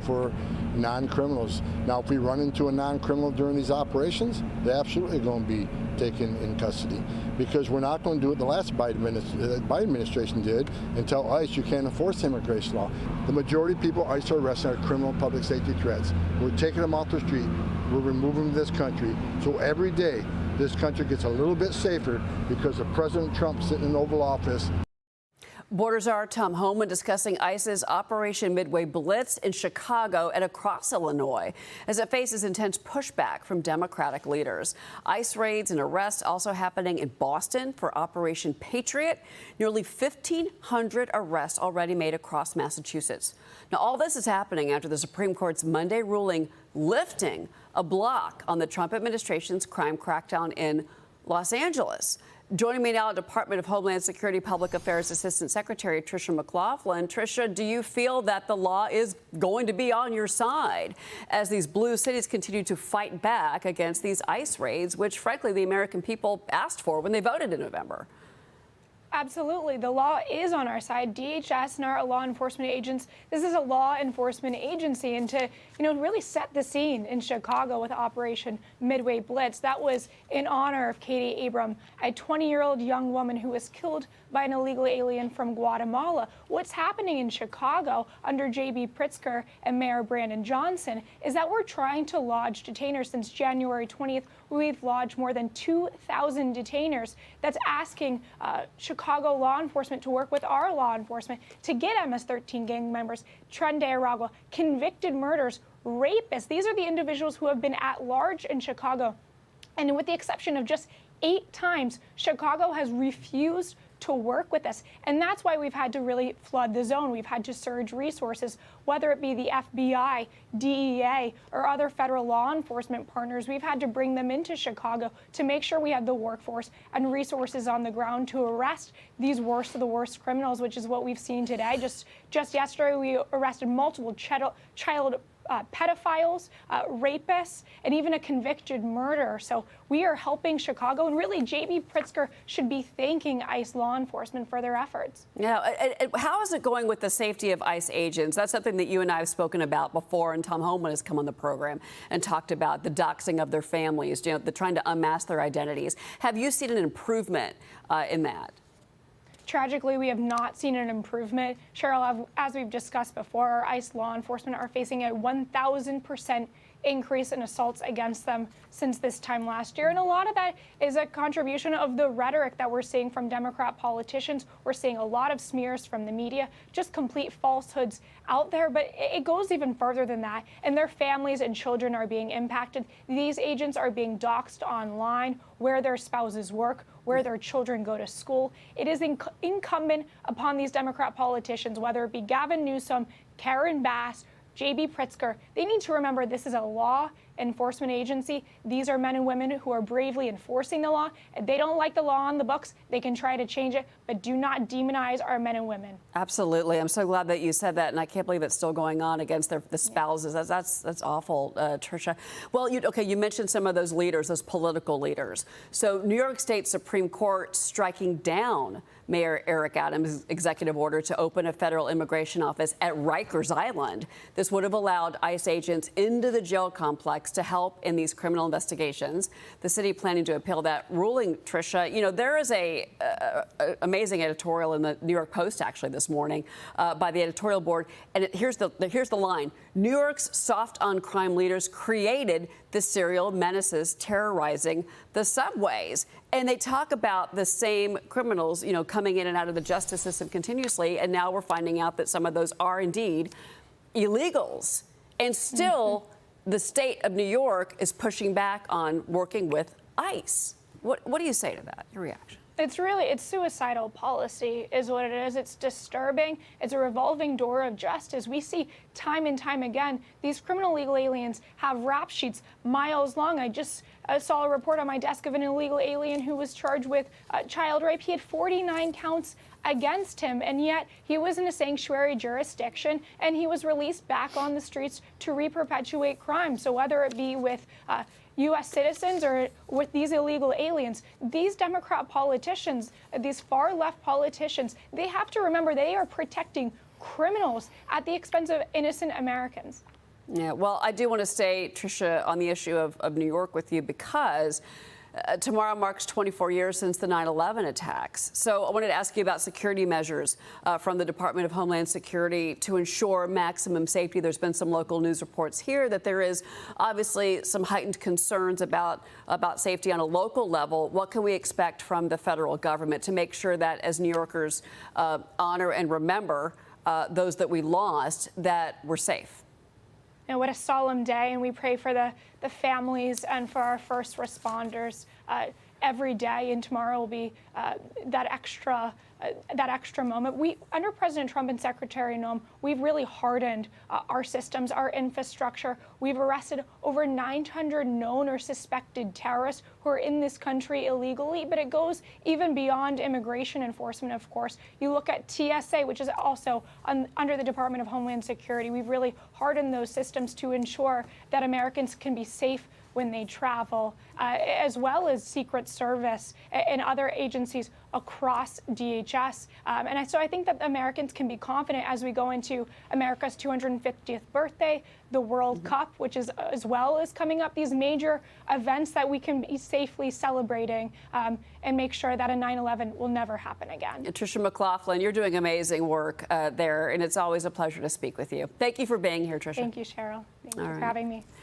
for non-criminals. Now, if we run into a non-criminal during these operations, they're absolutely going to be taken in custody, because we're not going to do what the last Biden administration did and tell ICE you can't enforce immigration law. The majority of people ICE are arresting are criminal public safety threats. We're taking them off the street. We're removing them from this country. So every day, this country gets a little bit safer because of President Trump sitting in the Oval Office. Border Czar Tom Homan discussing ICE's Operation Midway Blitz in Chicago and across Illinois as it faces intense pushback from Democratic leaders. ICE raids and arrests also happening in Boston for Operation Patriot. Nearly 1,500 arrests already made across Massachusetts. Now, all this is happening after the Supreme Court's Monday ruling lifting a block on the Trump administration's crime crackdown in Los Angeles. Joining me now, Department of Homeland Security Public Affairs Assistant Secretary Tricia McLaughlin. Tricia, do you feel that the law is going to be on your side as these blue cities continue to fight back against these ICE raids, which, frankly, the American people asked for when they voted in November? Absolutely. The law is on our side. DHS and our law enforcement agents, this is a law enforcement agency. And to, really set the scene in Chicago with Operation Midway Blitz, that was in honor of Katie Abram, a 20-year-old young woman who was killed by an illegal alien from Guatemala. What's happening in Chicago under J.B. Pritzker and Mayor Brandon Johnson is that we're trying to lodge detainers. Since January 20th, we've lodged more than 2,000 detainers. That's asking Chicago law enforcement to work with our law enforcement to get MS-13 gang members, Tren de Aragua, convicted murderers, rapists. These are the individuals who have been at large in Chicago. And with the exception of just 8 times, Chicago has refused to work with us. And that's why we've had to really flood the zone. We've had to surge resources, whether it be the FBI, DEA, or other federal law enforcement partners. We've had to bring them into Chicago to make sure we have the workforce and resources on the ground to arrest these worst of the worst criminals, which is what we've seen today. Just yesterday, we arrested multiple child pedophiles, rapists, and even a convicted murderer. So we are helping Chicago, and really J.B. Pritzker should be thanking ICE law enforcement for their efforts. Yeah, how is it going with the safety of ICE agents? That's something that you and I have spoken about before, and Tom Homan has come on the program and talked about the doxing of their families, the trying to unmask their identities. Have you seen an improvement in that? Tragically, we have not seen an improvement. Cheryl, as we've discussed before, our ICE law enforcement are facing a 1,000% increase in assaults against them since this time last year. And a lot of that is a contribution of the rhetoric that we're seeing from Democrat politicians. We're seeing a lot of smears from the media, just complete falsehoods out there. But it goes even further than that. And their families and children are being impacted. These agents are being doxxed online, where their spouses work, where their children go to school. It is incumbent upon these Democrat politicians, whether it be Gavin Newsom, Karen Bass, J.B. Pritzker, they need to remember this is a law enforcement agency. These are men and women who are bravely enforcing the law. If they don't like the law on the books, they can try to change it, but do not demonize our men and women. Absolutely. I'm so glad that you said that, and I can't believe it's still going on against the spouses. Yeah. That's awful, Tricia. Well, you mentioned some of those leaders, those political leaders. So New York State Supreme Court striking down Mayor Eric Adams' executive order to open a federal immigration office at Rikers Island. This would have allowed ICE agents into the jail complex to help in these criminal investigations. The city planning to appeal that ruling, Tricia. There is a amazing editorial in the New York Post actually this morning by the editorial board, and here's the line: New York's soft on crime leaders created the serial menaces terrorizing the subways. And they talk about the same criminals, coming in and out of the justice system continuously. And now we're finding out that some of those are indeed illegals. And still, the state of New York is pushing back on working with ICE. What do you say to that? Your reaction? It's suicidal policy is what it is. It's disturbing. It's a revolving door of justice. We see time and time again, these criminal illegal aliens have rap sheets miles long. I just saw a report on my desk of an illegal alien who was charged with child rape. He had 49 counts against him, and yet he was in a sanctuary jurisdiction, and he was released back on the streets to re-perpetuate crime. So whether it be with U.S. citizens or with these illegal aliens, these Democrat politicians, these far-left politicians, they have to remember they are protecting criminals at the expense of innocent Americans. Yeah, well, I do want to stay, Tricia, on the issue of New York with you because tomorrow marks 24 years since the 9/11 attacks. So I wanted to ask you about security measures from the Department of Homeland Security to ensure maximum safety. There's been some local news reports here that there is obviously some heightened concerns about safety on a local level. What can we expect from the federal government to make sure that as New Yorkers honor and remember those that we lost, that we're safe? What a solemn day, and we pray for the families and for our first responders every day, and tomorrow will be that extra moment. Under President Trump and Secretary Noem, we've really hardened our systems, our infrastructure. We've arrested over 900 known or suspected terrorists who are in this country illegally, but it goes even beyond immigration enforcement, of course. You look at TSA, which is also under the Department of Homeland Security. We've really hardened those systems to ensure that Americans can be safe when they travel, as well as Secret Service and other agencies across DHS. So I think that Americans can be confident as we go into America's 250th birthday, the World Cup, which is as well as coming up, these major events that we can be safely celebrating and make sure that a 9/11 will never happen again. Tricia McLaughlin, you're doing amazing work there, and it's always a pleasure to speak with you. Thank you for being here, Tricia. Thank you, Cheryl. Thank you for having me.